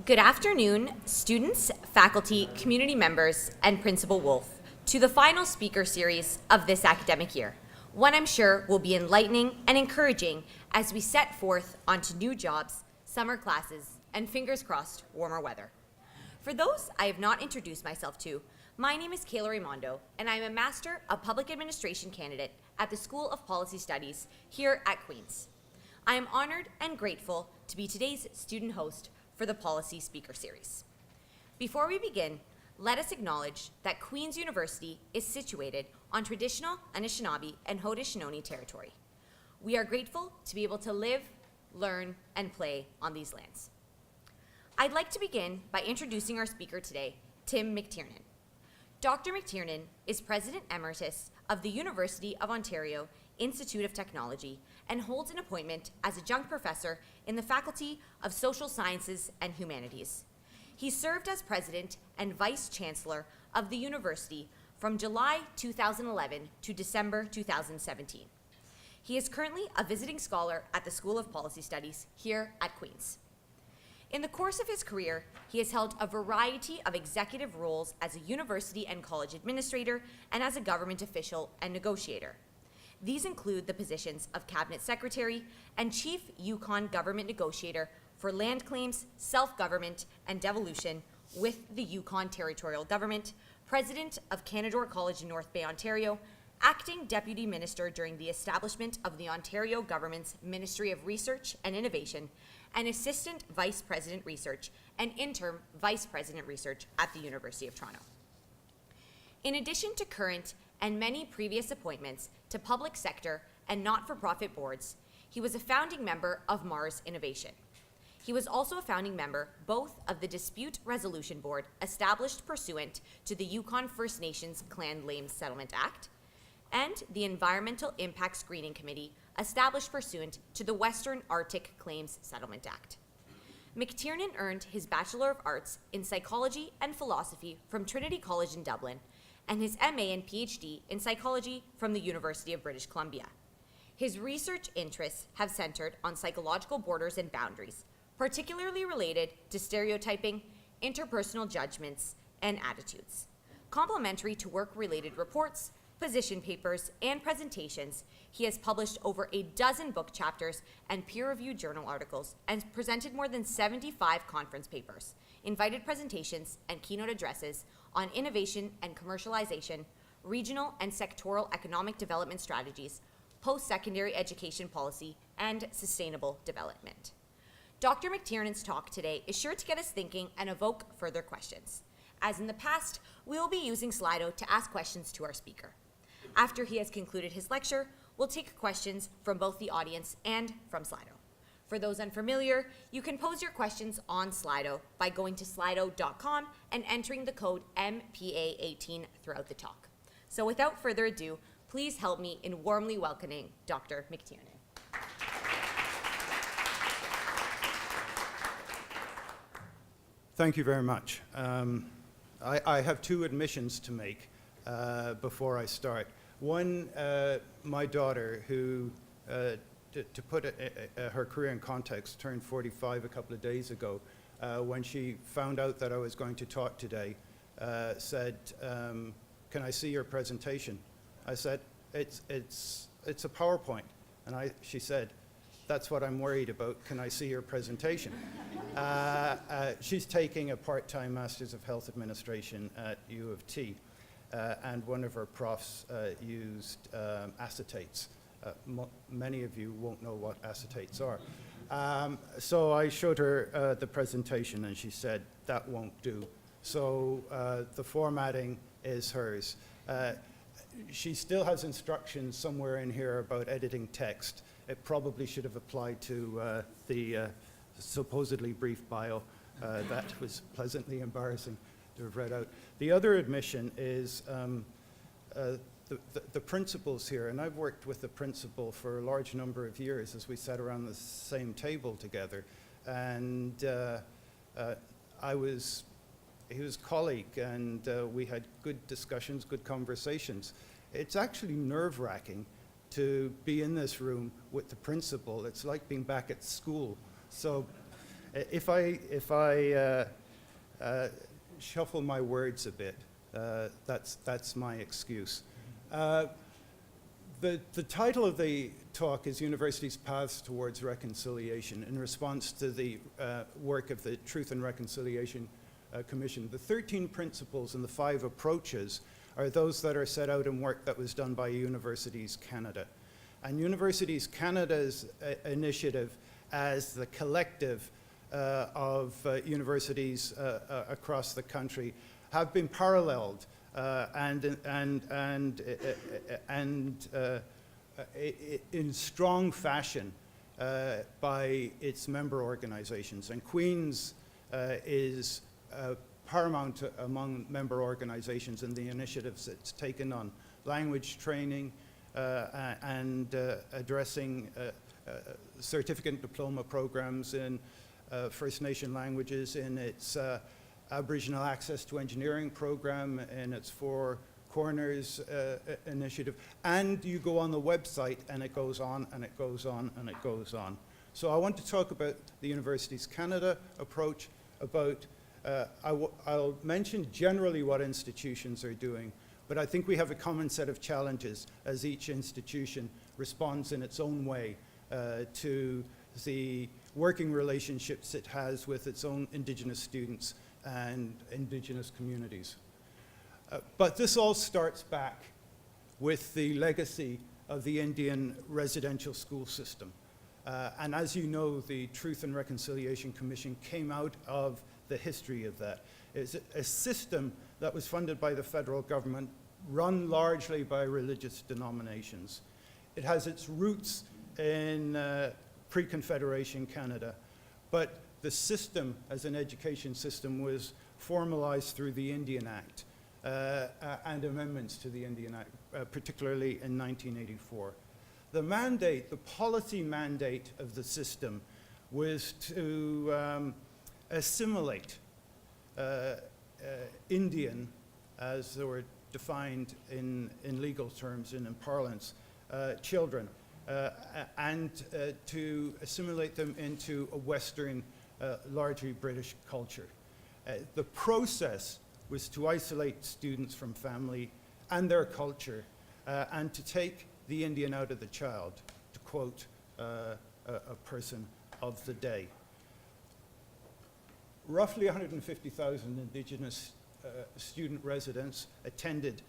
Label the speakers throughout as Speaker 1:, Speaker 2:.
Speaker 1: Good afternoon, students, faculty, community members, and Principal Wolf, to the final speaker series of this academic year, one I'm sure will be enlightening and encouraging as we set forth onto new jobs, summer classes, and fingers crossed, warmer weather. For those I have not introduced myself to, my name is Kayla Raimondo, and I am a Master of Public Administration candidate at the School of Policy Studies here at Queen's. I am honored and grateful to be today's student host for the Policy Speaker Series. Before we begin, let us acknowledge that Queen's University is situated on traditional Anishinaabe and Haudenosaunee territory. We are grateful to be able to live, learn, and play on these lands. I'd like to begin by introducing our speaker today, Tim McTiernan. Dr. McTiernan is President Emeritus of the University of Ontario Institute of Technology and holds an appointment as adjunct professor in the Faculty of Social Sciences and Humanities. He served as president and vice chancellor of the university from July 2011 to December 2017. He is currently a visiting scholar at the School of Policy Studies here at Queen's. In the course of his career, he has held a variety of executive roles as a university and college administrator and as a government official and negotiator. These include the positions of Cabinet Secretary and Chief Yukon Government Negotiator for Land Claims, Self-Government, and Devolution with the Yukon Territorial Government, President of Canadore College in North Bay, Ontario, Acting Deputy Minister during the establishment of the Ontario Government's Ministry of Research and Innovation, and Assistant Vice President Research and Interim Vice President Research at the University of Toronto. In addition to current and many previous appointments to public sector and not-for-profit boards, he was a founding member of Mars Innovation. He was also a founding member both of the Dispute Resolution Board established pursuant to the Yukon First Nations Clan Lame Settlement Act, and the Environmental Impact Screening Committee established pursuant to the Western Arctic Claims Settlement Act. McTiernan earned his Bachelor of Arts in Psychology and Philosophy from Trinity College in Dublin and his MA and PhD in Psychology from the University of British Columbia. His research interests have centered on psychological borders and boundaries, particularly related to stereotyping, interpersonal judgments, and attitudes. Complementary to work-related reports, position papers, and presentations, he has published over a dozen book chapters and peer-reviewed journal articles and presented more than 75 conference papers, invited presentations, and keynote addresses on innovation and commercialization, regional and sectoral economic development strategies, post-secondary education policy, and sustainable development. Dr. McTiernan's talk today is sure to get us thinking and evoke further questions. As in the past, we will be using Slido to ask questions to our speaker. After he has concluded his lecture, we'll take questions from both the audience and from Slido. For those unfamiliar, you can pose your questions on Slido by going to slido.com and entering the code MPA18 throughout the talk. So without further ado, please help me in warmly welcoming Dr. McTiernan.
Speaker 2: Thank you very much. I have two admissions to make before I start. One, my daughter, who, to put her career in context, turned 45 a couple of days ago. When she found out that I was going to talk today, said, "Can I see your presentation?" I said, "It's a PowerPoint." And she said, "That's what I'm worried about. Can I see your presentation?" She's taking a part-time Masters of Health Administration at U of T, and one of her profs used acetates. Many of you won't know what acetates are. So I showed her the presentation, and she said, "That won't do." So the formatting is hers. She still has instructions somewhere in here about editing text. It probably should have applied to the supposedly brief bio. That was pleasantly embarrassing to have read out. The other admission is the principals here, and I've worked with the principal for a large number of years as we sat around the same table together, and he was a colleague, and we had good discussions, good conversations. It's actually nerve-wracking to be in this room with the principal. It's like being back at school. So If I shuffle my words a bit, that's my excuse. The title of the talk is Universities' Paths Towards Reconciliation, in response to the work of the Truth and Reconciliation Commission. The 13 principles and the 5 approaches are those that are set out in work that was done by Universities Canada. And Universities Canada's initiative as the collective of universities across the country have been paralleled in strong fashion by its member organizations. And Queen's is paramount among member organizations in the initiatives it's taken on language training and addressing certificate diploma programs in First Nation languages, in its Aboriginal Access to Engineering program, in its Four Corners initiative. And you go on the website and it goes on and it goes on and it goes on. So I want to talk about the Universities Canada approach, about I'll mention generally what institutions are doing, but I think we have a common set of challenges as each institution responds in its own way to the working relationships it has with its own Indigenous students and Indigenous communities. But this all starts back with the legacy of the Indian residential school system. And as you know, the Truth and Reconciliation Commission came out of the history of that. It's a system that was funded by the federal government, run largely by religious denominations. It has its roots in pre-Confederation Canada, but the system as an education system was formalized through the Indian Act and amendments to the Indian Act, particularly in 1984. The mandate, the policy mandate of the system was to assimilate Indian, as they were defined in legal terms and in parlance, children, and to assimilate them into a Western, largely British culture. The process was to isolate students from family and their culture, and to take the Indian out of the child, to quote a person of the day. Roughly 150,000 Indigenous student residents attended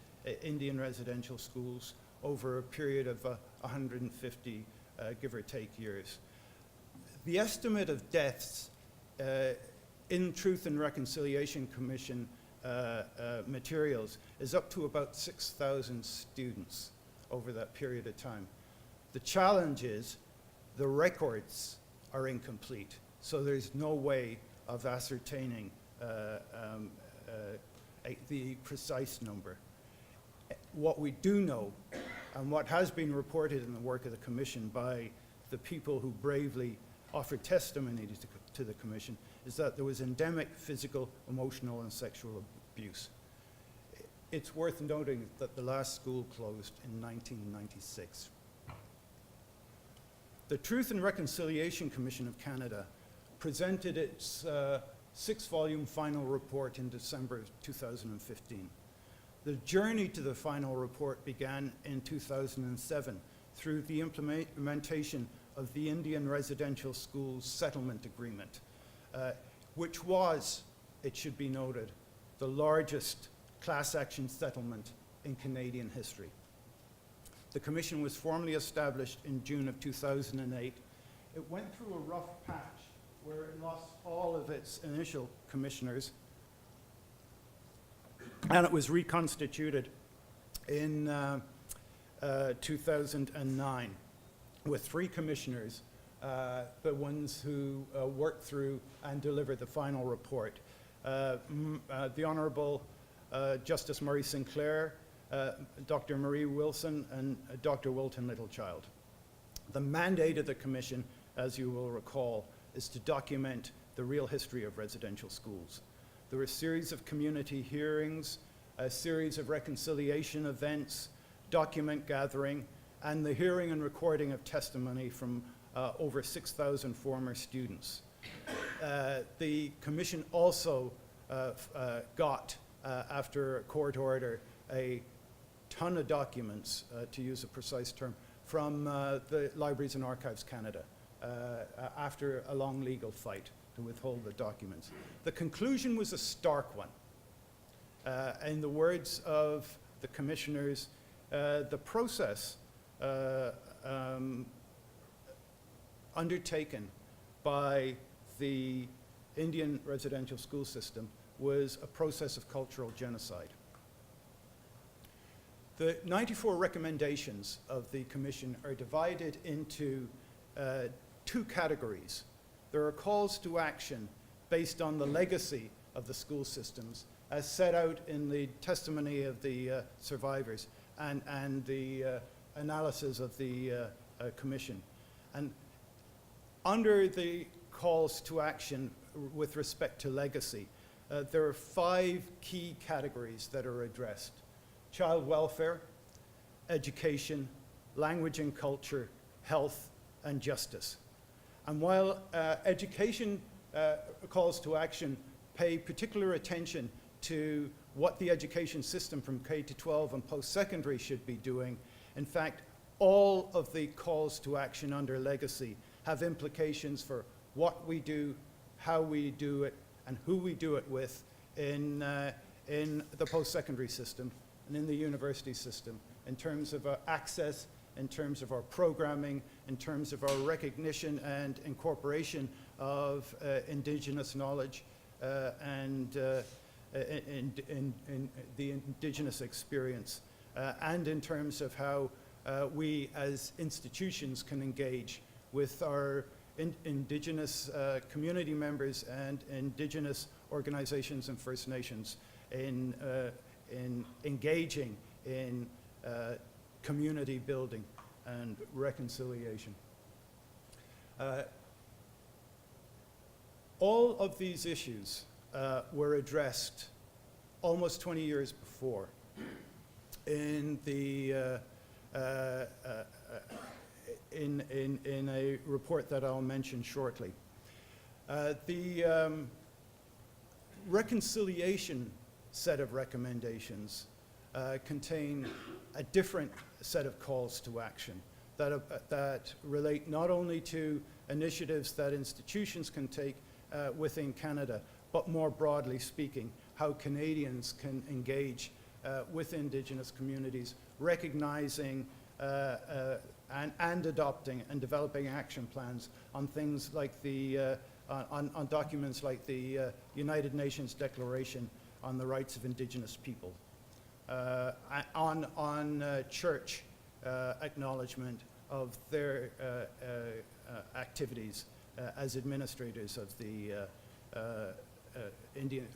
Speaker 2: Indian residential schools over a period of 150, give or take, years. The estimate of deaths in Truth and Reconciliation Commission materials is up to about 6,000 students over that period of time. The challenge is the records are incomplete, so there's no way of ascertaining the precise number. What we do know, and what has been reported in the work of the Commission by the people who bravely offered testimony to the Commission, is that there was endemic physical, emotional, and sexual abuse. It's worth noting that the last school closed in 1996. The Truth and Reconciliation Commission of Canada presented its 6-volume final report in December of 2015. The journey to the final report began in 2007 through the implementation of the Indian Residential Schools Settlement Agreement, which was, it should be noted, the largest class action settlement in Canadian history. The Commission was formally established in June of 2008. It went through a rough patch where it lost all of its initial commissioners, and it was reconstituted in 2009 with 3 commissioners, the ones who worked through and delivered the final report. The Honourable Justice Murray Sinclair, Dr. Marie Wilson, and Dr. Wilton Littlechild. The mandate of the Commission, as you will recall, is to document the real history of residential schools. There were a series of community hearings, a series of reconciliation events, document gathering, and the hearing and recording of testimony from over 6,000 former students. The Commission also got, after a court order, a ton of documents, to use a precise term, from the Libraries and Archives Canada after a long legal fight to withhold the documents. The conclusion was a stark one. In the words of the commissioners, the process undertaken by the Indian residential school system was a process of cultural genocide. The 94 recommendations of the Commission are divided into two categories. There are calls to action based on the legacy of the school systems as set out in the testimony of the survivors and the analysis of the Commission. And under the calls to action with respect to legacy, there are 5 key categories that are addressed: child welfare, education, language and culture, health, and justice. And while education calls to action pay particular attention to what the education system from K to 12 and post-secondary should be doing, in fact, all of the calls to action under legacy have implications for what we do, how we do it, and who we do it with in the post-secondary system and in the university system, in terms of access, in terms of our programming, in terms of our recognition and incorporation of Indigenous knowledge and in the Indigenous experience, and in terms of how we as institutions can engage with our Indigenous community members and Indigenous organizations and First Nations in engaging in community building and reconciliation. All of these issues were addressed almost 20 years before in the in a report that I'll mention shortly. The reconciliation set of recommendations contain a different set of calls to action that relate not only to initiatives that institutions can take within Canada, but more broadly speaking, how Canadians can engage with Indigenous communities, recognizing and adopting and developing action plans on things like the, on documents like the United Nations Declaration on the Rights of Indigenous People, on church acknowledgement of their activities as administrators of the Indian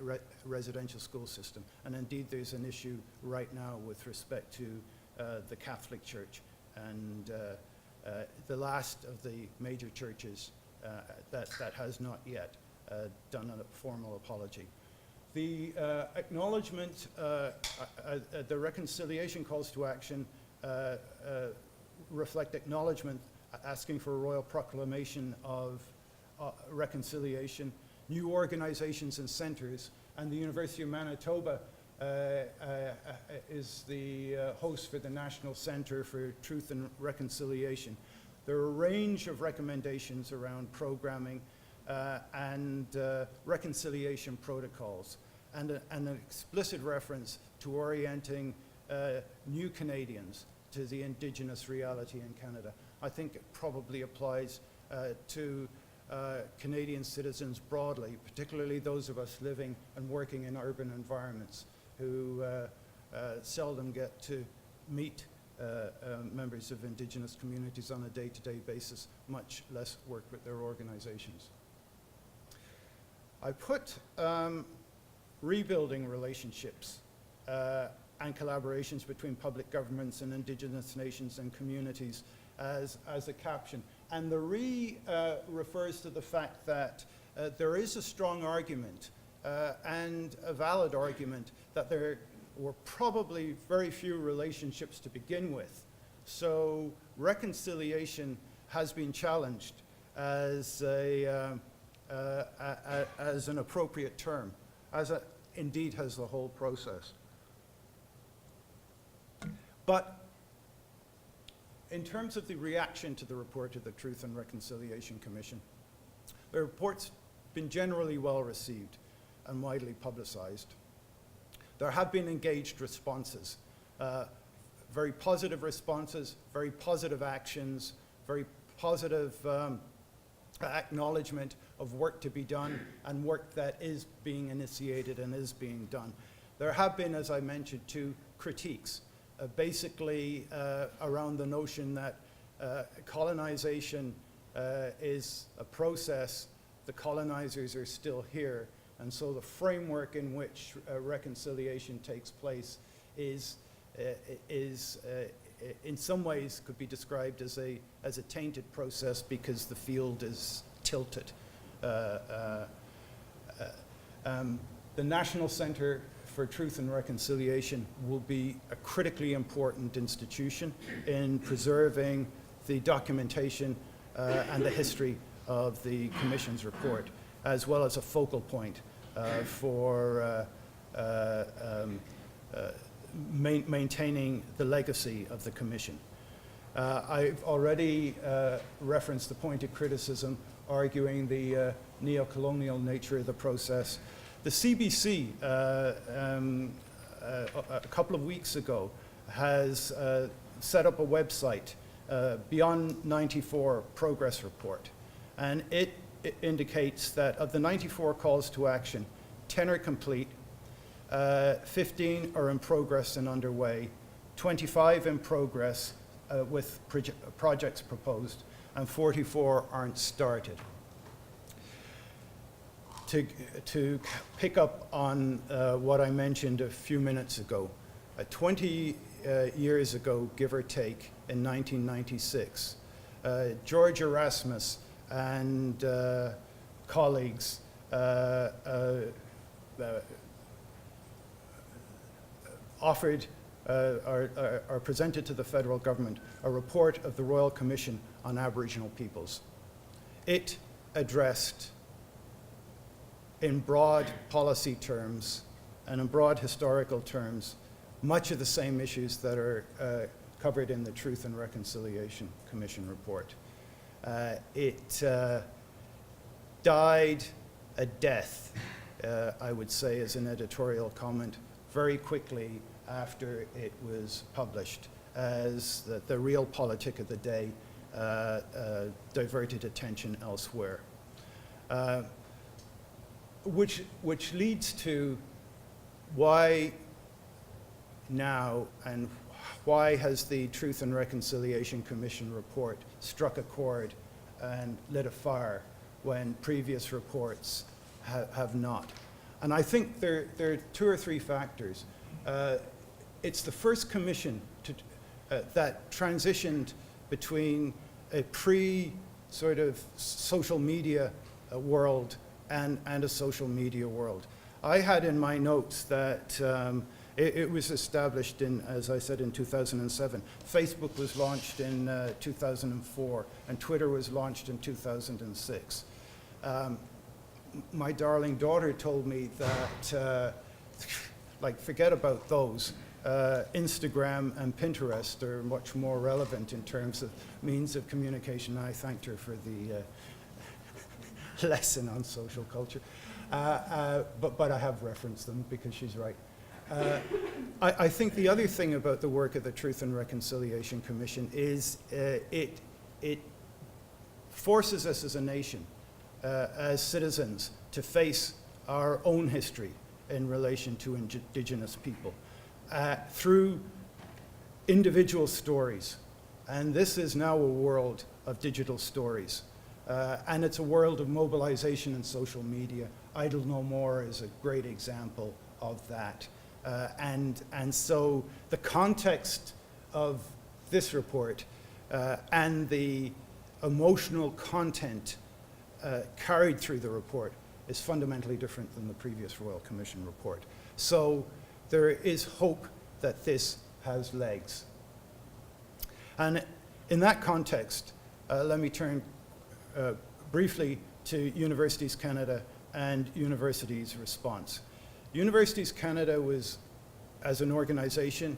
Speaker 2: residential school system. And indeed, there's an issue right now with respect to the Catholic Church and the last of the major churches that has not yet done a formal apology. The acknowledgement, the reconciliation calls to action reflect acknowledgement, asking for a royal proclamation of reconciliation, new organizations and centers, and the University of Manitoba is the host for the National Center for Truth and Reconciliation. There are a range of recommendations around programming and reconciliation protocols, and an explicit reference to orienting new Canadians to the Indigenous reality in Canada. I think it probably applies to Canadian citizens broadly, particularly those of us living and working in urban environments who seldom get to meet members of Indigenous communities on a day-to-day basis, much less work with their organizations. I put rebuilding relationships and collaborations between public governments and Indigenous nations and communities as a caption. And the refers to the fact that there is a strong argument and a valid argument that there were probably very few relationships to begin with. So reconciliation has been challenged as a as an appropriate term, indeed has the whole process. But in terms of the reaction to the report of the Truth and Reconciliation Commission, the report's been generally well received and widely publicized. There have been engaged responses, very positive responses, very positive actions, very positive acknowledgement of work to be done and work that is being initiated and is being done. There have been, as I mentioned, two critiques, basically around the notion that colonization is a process, the colonizers are still here, and so the framework in which reconciliation takes place is in some ways could be described as a tainted process because the field is tilted. The National Center for Truth and Reconciliation will be a critically important institution in preserving the documentation and the history of the Commission's report, as well as a focal point for maintaining the legacy of the Commission. I've already referenced the pointed criticism arguing the neo-colonial nature of the process. The CBC, a couple of weeks ago, has set up a website, Beyond 94 Progress Report, and it indicates that of the 94 calls to action, 10 are complete, 15 are in progress and underway, 25 in progress with projects proposed, and 44 aren't started. To pick up on what I mentioned a few minutes ago, 20 years ago, give or take, in 1996, George Erasmus and colleagues offered or presented to the federal government a report of the Royal Commission on Aboriginal Peoples. It addressed in broad policy terms and in broad historical terms much of the same issues that are covered in the Truth and Reconciliation Commission report. It died a death, I would say, as an editorial comment, very quickly after it was published, as the real politic of the day diverted attention elsewhere. Which leads to why now and why has the Truth and Reconciliation Commission report struck a chord and lit a fire when previous reports have not? And I think there are two or three factors. It's the first commission that transitioned between a sort of social media world and a social media world. I had in my notes that it was established in, as I said, in 2007. Facebook was launched in 2004, and Twitter was launched in 2006. My darling daughter told me that, forget about those. Instagram and Pinterest are much more relevant in terms of means of communication. I thanked her for the lesson on social culture. But I have referenced them because she's right. I think the other thing about the work of the Truth and Reconciliation Commission is it forces us as a nation, as citizens, to face our own history in relation to Indigenous people through individual stories. And this is now a world of digital stories. And it's a world of mobilization and social media. Idle No More is a great example of that. And so the context of this report and the emotional content carried through the report is fundamentally different than the previous Royal Commission report. So there is hope that this has legs. And in that context, let me turn briefly to Universities Canada and Universities Response. Universities Canada was, as an organization,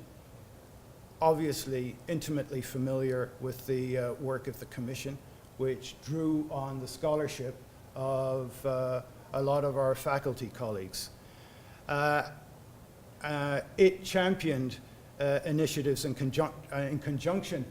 Speaker 2: obviously intimately familiar with the work of the Commission, which drew on the scholarship of a lot of our faculty colleagues. It championed initiatives in conjunction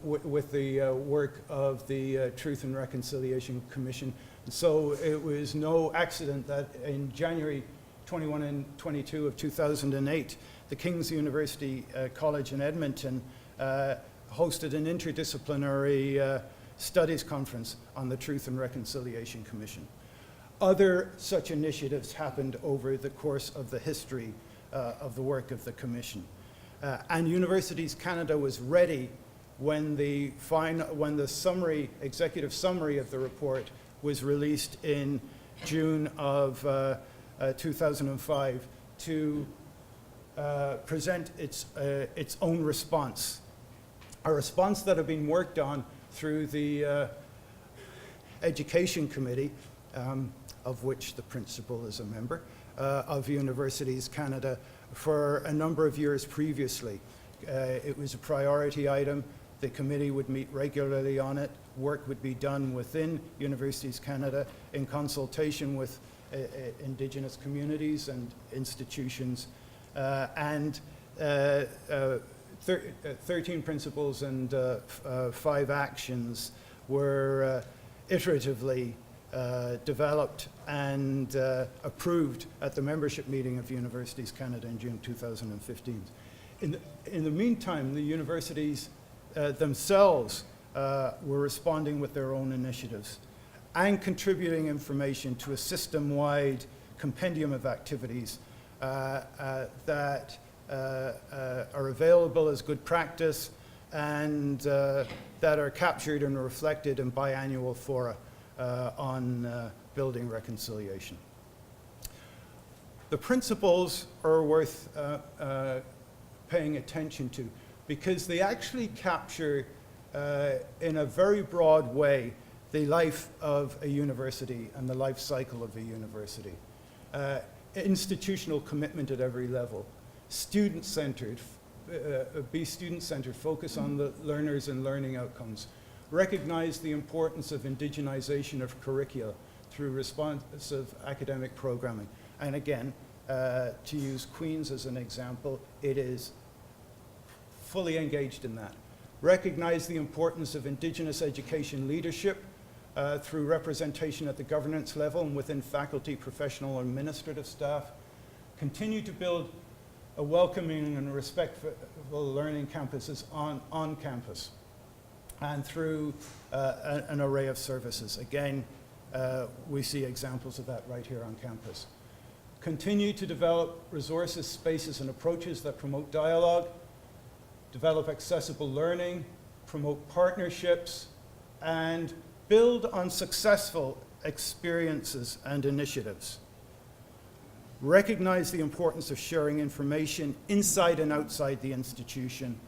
Speaker 2: with the work of the Truth and Reconciliation Commission. So it was no accident that in January 21 and 22 of 2008, the King's University College in Edmonton hosted an interdisciplinary studies conference on the Truth and Reconciliation Commission. Other such initiatives happened over the course of the history of the work of the Commission. And Universities Canada was ready when the executive summary of the report was released in June of 2005 to present its own response, a response that had been worked on through the Education Committee, of which the principal is a member, of Universities Canada for a number of years previously. It was a priority item. The committee would meet regularly on it. Work would be done within Universities Canada in consultation with Indigenous communities and institutions. 13 principles and 5 actions were iteratively developed and approved at the membership meeting of Universities Canada in June 2015. In the meantime, the universities themselves were responding with their own initiatives and contributing information to a system-wide compendium of activities that are available as good practice and that are captured and reflected in biannual fora on building reconciliation. The principles are worth paying attention to because they actually capture in a very broad way the life of a university and the life cycle of a university. Institutional commitment at every level, student-centered, be student-centered, focus on the learners and learning outcomes, recognize the importance of indigenization of curricula through responsive academic programming. And again, to use Queen's as an example, it is fully engaged in that. Recognize the importance of Indigenous education leadership through representation at the governance level and within faculty, professional, and administrative staff. Continue to build a welcoming and respectful learning campuses on campus and through an array of services. Again, we see examples of that right here on campus. Continue to develop resources, spaces, and approaches that promote dialogue, develop accessible learning, promote partnerships, and build on successful experiences and initiatives. Recognize the importance of sharing information inside and outside the institution.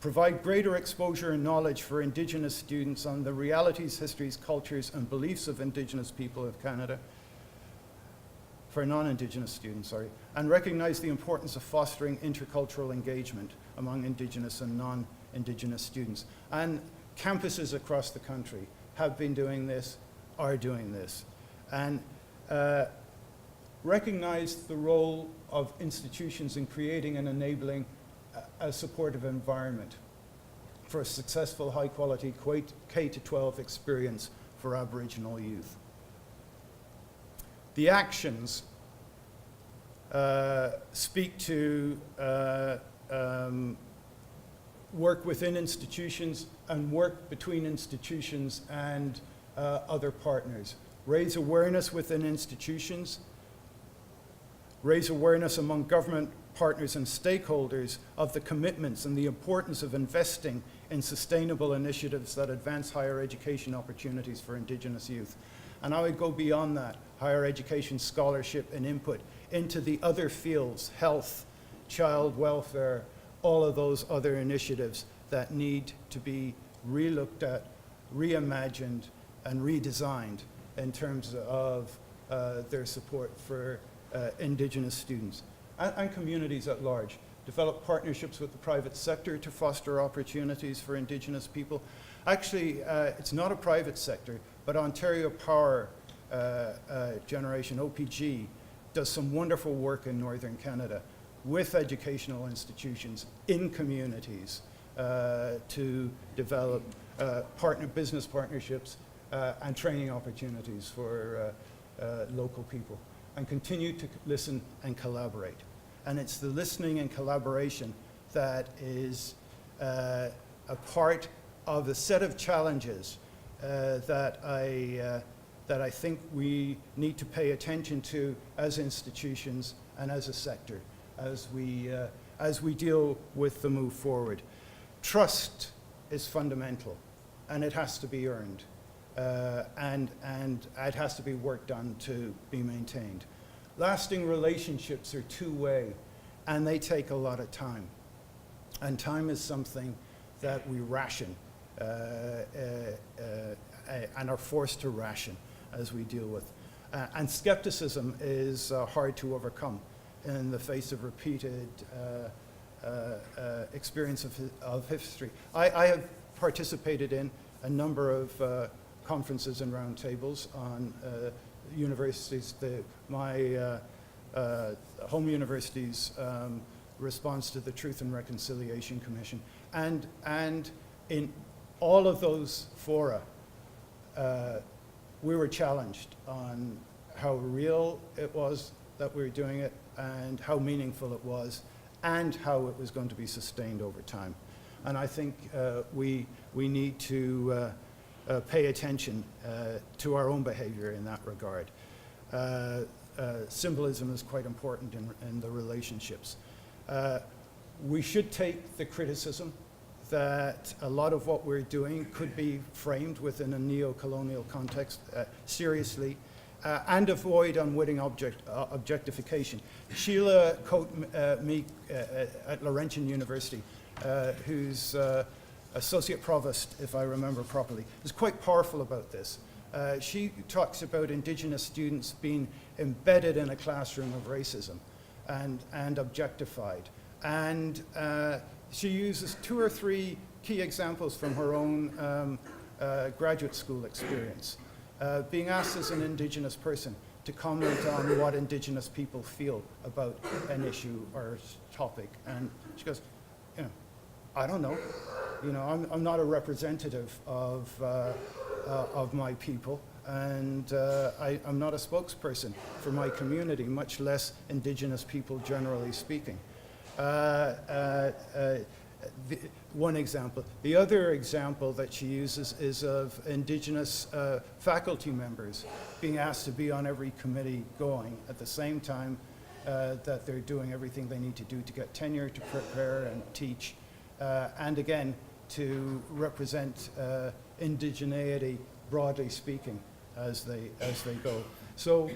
Speaker 2: Provide greater exposure and knowledge for Indigenous students on the realities, histories, cultures, and beliefs of Indigenous people of Canada. For non-Indigenous students, sorry. And recognize the importance of fostering intercultural engagement among Indigenous and non-Indigenous students. And campuses across the country have been doing this, are doing this. And recognize the role of institutions in creating and enabling a supportive environment for a successful, high-quality K-12 experience for Aboriginal youth. The actions speak to work within institutions and work between institutions and other partners. Raise awareness within institutions, raise awareness among government partners and stakeholders of the commitments and the importance of investing in sustainable initiatives that advance higher education opportunities for Indigenous youth. And I would go beyond that, higher education scholarship and input into the other fields, health, child welfare, all of those other initiatives that need to be relooked at, reimagined, and redesigned in terms of their support for Indigenous students and communities at large. Develop partnerships with the private sector to foster opportunities for Indigenous people. Actually, it's not a private sector, but Ontario Power Generation, OPG, does some wonderful work in Northern Canada with educational institutions in communities to develop business partnerships and training opportunities for local people, and continue to listen and collaborate. And it's the listening and collaboration that is a part of the set of challenges that I think we need to pay attention to as institutions and as a sector as we deal with the move forward. Trust is fundamental, and it has to be earned, and it has to be worked on to be maintained. Lasting relationships are two-way, and they take a lot of time. And time is something that we ration and are forced to ration as we deal with. And skepticism is hard to overcome in the face of repeated experience of history. I have participated in a number of conferences and roundtables on universities. My home university's response to the Truth and Reconciliation Commission. And in all of those fora, we were challenged on how real it was that we were doing it, and how meaningful it was, and how it was going to be sustained over time. And I think we need to pay attention to our own behavior in that regard. Symbolism is quite important in the relationships. We should take the criticism that a lot of what we're doing could be framed within a neo-colonial context seriously, and avoid unwitting objectification. Sheila Coate-Meek at Laurentian University, who's Associate Provost, if I remember properly, is quite powerful about this. She talks about Indigenous students being embedded in a classroom of racism and objectified. And she uses 2 or 3 key examples from her own graduate school experience. Being asked as an Indigenous person to comment on what Indigenous people feel about an issue or topic. And she goes, you know, I don't know. You know, I'm not a representative of my people, and I'm not a spokesperson for my community, much less Indigenous people generally speaking. One example. The other example that she uses is of Indigenous faculty members being asked to be on every committee going at the same time that they're doing everything they need to do to get tenure, to prepare and teach, and again, to represent indigeneity, broadly speaking, as they go. So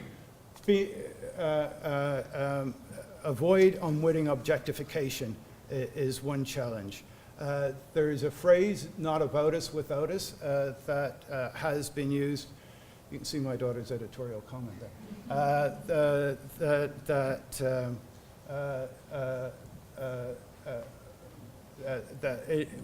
Speaker 2: avoid unwitting objectification is one challenge. There is a phrase, not about us, without us, that has been used. You can see my daughter's editorial comment there.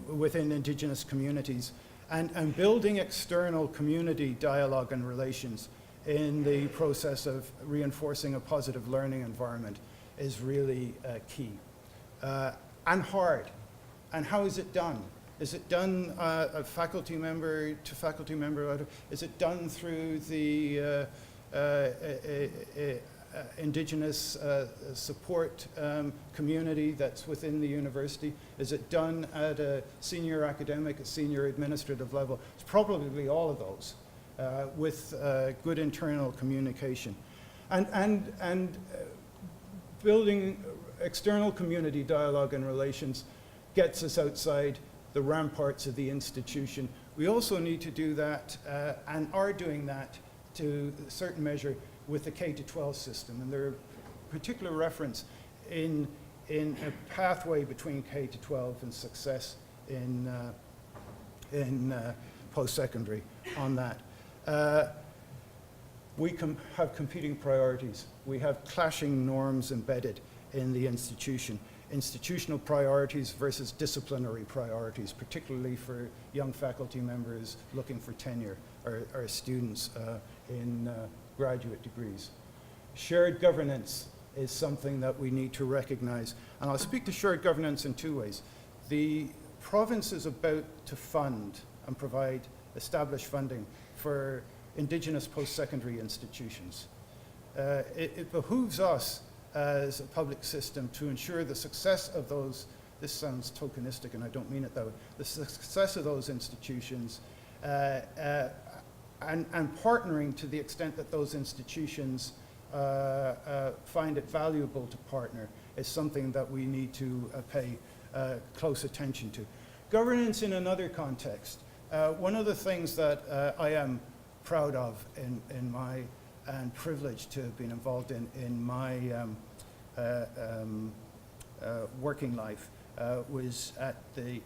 Speaker 2: Within Indigenous communities, and building external community dialogue and relations in the process of reinforcing a positive learning environment is really key. And hard. And how is it done? Is it done a faculty member to faculty member? Is it done through the Indigenous support community that's within the university? Is it done at a senior academic, a senior administrative level? It's probably all of those with good internal communication. And building external community dialogue and relations gets us outside the ramparts of the institution. We also need to do that, and are doing that to a certain measure with the K-12 system. And there are particular reference in a pathway between K-12 and success in post-secondary on that. we have competing priorities. We have clashing norms embedded in the institution. Institutional priorities versus disciplinary priorities, particularly for young faculty members looking for tenure or students in graduate degrees. Shared governance is something that we need to recognize. And I'll speak to shared governance in two ways. The province is about to fund and provide established funding for Indigenous post-secondary institutions. It behooves us as a public system to ensure the success of those, this sounds tokenistic and I don't mean it that way, the success of those institutions and partnering to the extent that those institutions find it valuable to partner is something that we need to pay close attention to. Governance in another context. One of the things that I am proud of in my, and privileged to have been involved in my working life was at the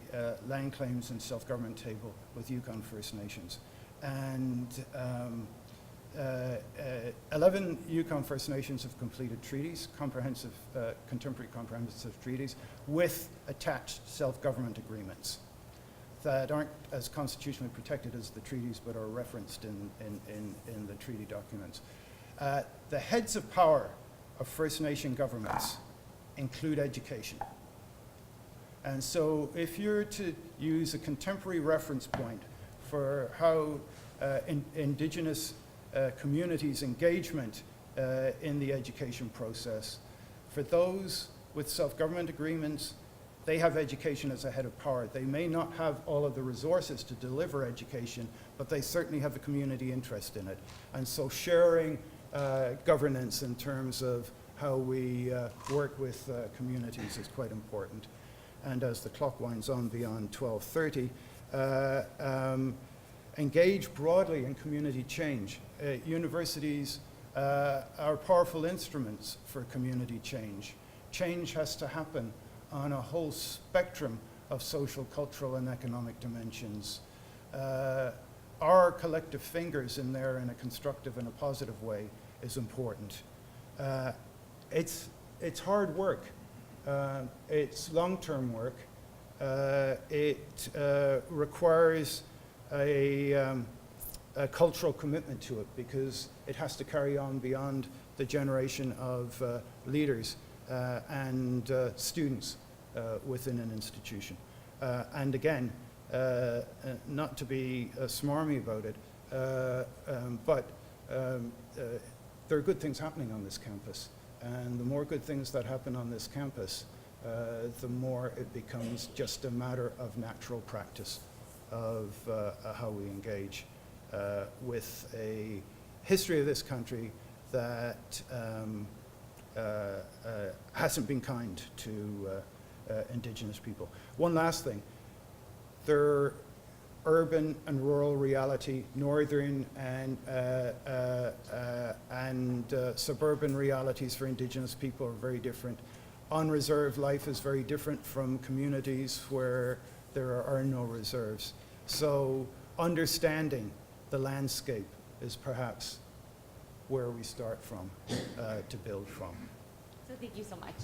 Speaker 2: land claims and self-government table with Yukon First Nations. And 11 Yukon First Nations have completed treaties, contemporary comprehensive treaties, with attached self-government agreements that aren't as constitutionally protected as the treaties, but are referenced in the treaty documents. The heads of power of First Nation governments include education. And so if you're to use a contemporary reference point for how Indigenous communities' engagement in the education process, for those with self-government agreements, they have education as a head of power. They may not have all of the resources to deliver education, but they certainly have a community interest in it. And so sharing governance in terms of how we work with communities is quite important. And as the clock winds on beyond 12:30, engage broadly in community change. Universities are powerful instruments for community change. Change has to happen on a whole spectrum of social, cultural, and economic dimensions. Our collective fingers in there in a constructive and a positive way is important. It's hard work. It's long-term work. It requires a cultural commitment to it because it has to carry on beyond the generation of leaders and students within an institution. And again, not to be smarmy about it, but there are good things happening on this campus. And the more good things that happen on this campus, the more it becomes just a matter of natural practice of how we engage with a history of this country that hasn't been kind to Indigenous people. One last thing. There are urban and rural reality, northern and suburban realities for Indigenous people are very different. On-reserve life is very different from communities where there are no reserves. So understanding the landscape is perhaps where we start from to build from.
Speaker 1: So thank you so much.